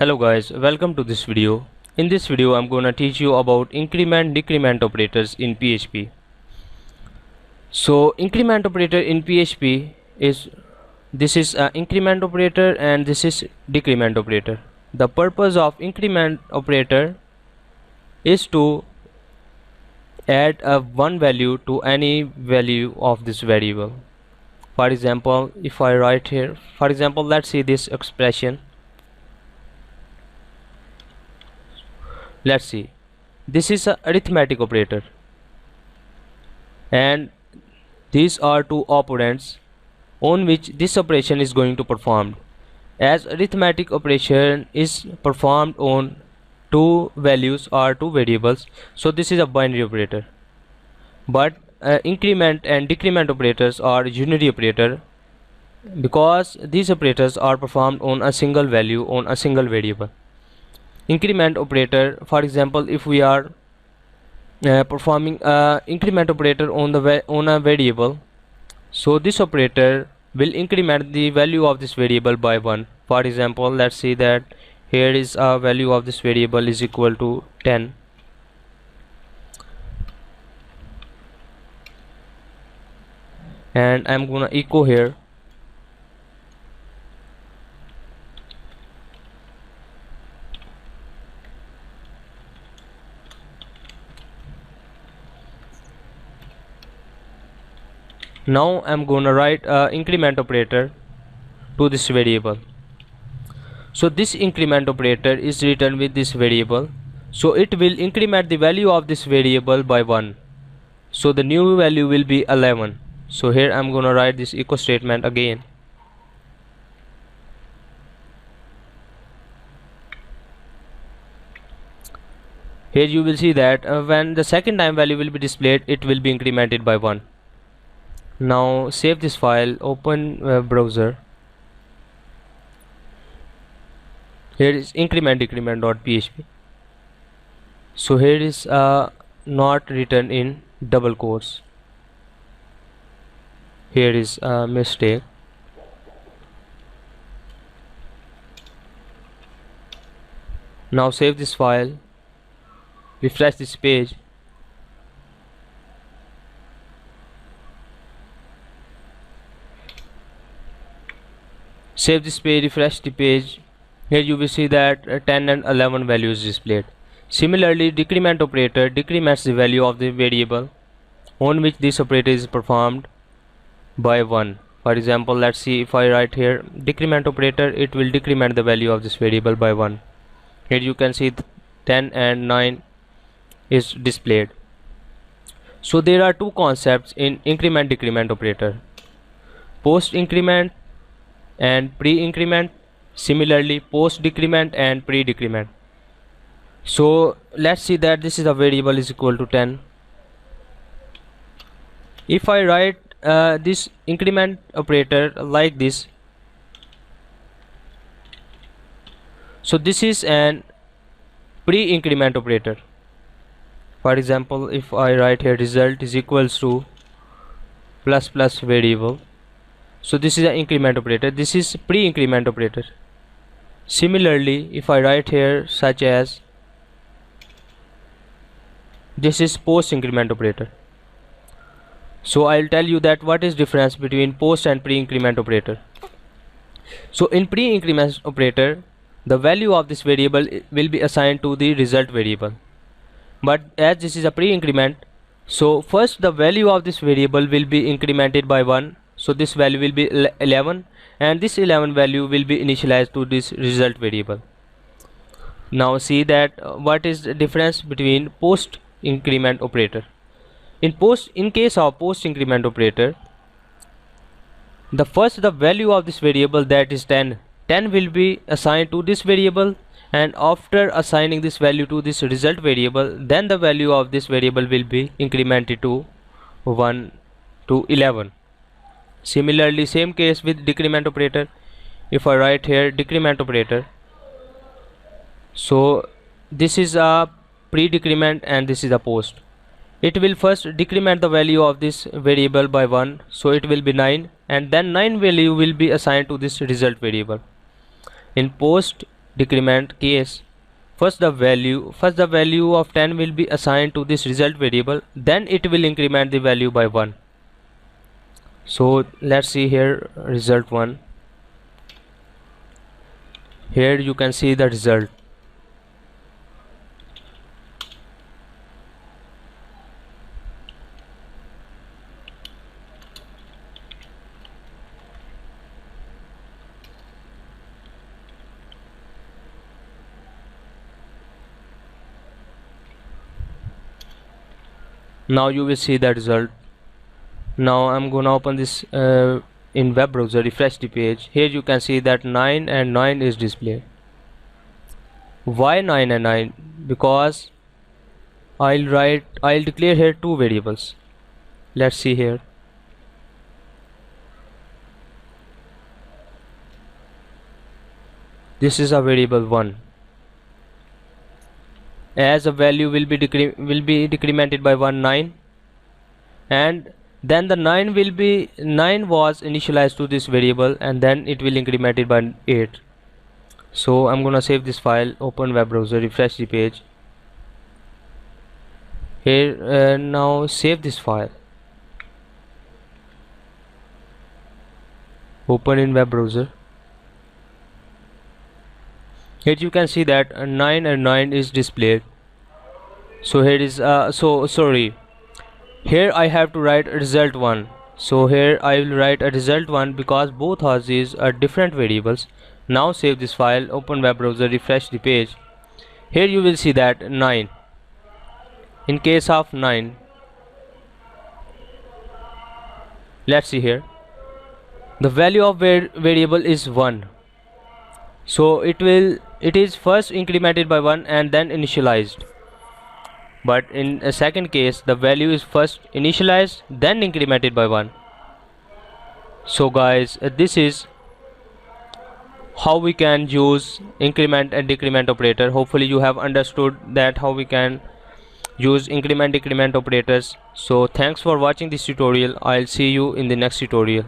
Hello guys, welcome to this video. In this video I'm gonna teach you about increment decrement operators in PHP. So increment operator in PHP is this is an increment operator and this is decrement operator. The purpose of increment operator is to add a one value to any value of this variable. For example, if I write here, for example, let's see this expression. Let's see, this is a arithmetic operator and these are two operands on which this operation is going to perform. As arithmetic operation is performed on two values or two variables, so this is a binary operator. But increment and decrement operators are unary operator because these operators are performed on a single value on a single variable. Increment operator, for example, if we are performing increment operator on a variable, so this operator will increment the value of this variable by 1. For example, let's see that here is a value of this variable is equal to 10, and I'm gonna echo here. Now I'm gonna write a increment operator to this variable. So this increment operator is written with this variable, so it will increment the value of this variable by 1, so the new value will be 11. So here I'm gonna write this echo statement again. Here you will see that when the second time value will be displayed, it will be incremented by 1. Now save this file, open web browser. Here is increment decrement.php. So here is not written in double quotes. Here is a mistake. Now save this file, refresh this page. Save this page, refresh the page. Here you will see that 10 and 11 values displayed. Similarly, decrement operator decrements the value of the variable on which this operator is performed by 1. For example, let's see, if I write here decrement operator, it will decrement the value of this variable by 1. Here you can see 10 and 9 is displayed. So there are two concepts in increment decrement operator: post increment and pre-increment. Similarly, post decrement and pre-decrement. So let's see that this is a variable is equal to 10. If I write this increment operator like this, so this is an pre-increment operator. For example, if I write here result is equals to plus plus variable, so this is an increment operator. This is pre-increment operator. Similarly, if I write here such as this is post increment operator. So I'll tell you that what is difference between post and pre-increment operator. So in pre-increment operator, the value of this variable will be assigned to the result variable. But as this is a pre-increment, so first the value of this variable will be incremented by 1. So this value will be 11, and this 11 value will be initialized to this result variable. Now see that what is the difference between post increment operator. In case of post increment operator, the value of this variable, that is 10 will be assigned to this variable, and after assigning this value to this result variable, then the value of this variable will be incremented to 1 to 11. Similarly, same case with decrement operator. If I write here decrement operator, so this is a pre-decrement and this is a post. It will first decrement the value of this variable by 1, so it will be 9, and then 9 value will be assigned to this result variable. In post decrement case, first the value of 10 will be assigned to this result variable, then it will increment the value by 1. So let's see here result 1. Here you can see the result. Now you will see the result. Now I'm gonna open this in web browser, refresh the page. Here you can see that 9 and 9 is displayed. Why 9 and 9? Because I'll declare here two variables. Let's see here. This is a variable 1. As a value will be decremented by 1 9, and then the 9 was initialized to this variable, and then it will increment it by 8. So I'm gonna save this file, open web browser, refresh the page. Here now save this file, open in web browser. Here you can see that 9 and 9 is displayed. So here is here I have to write result 1. So here I will write a result 1 because both of these are different variables. Now save this file, open web browser, refresh the page. Here you will see that 9. In case of 9, let's see here, the value of variable is 1. So it is first incremented by 1 and then initialized. But in a second case, the value is first initialized then incremented by 1. So guys, this is how we can use increment and decrement operator. Hopefully you have understood that how we can use increment decrement operators. So thanks for watching this tutorial. I'll see you in the next tutorial.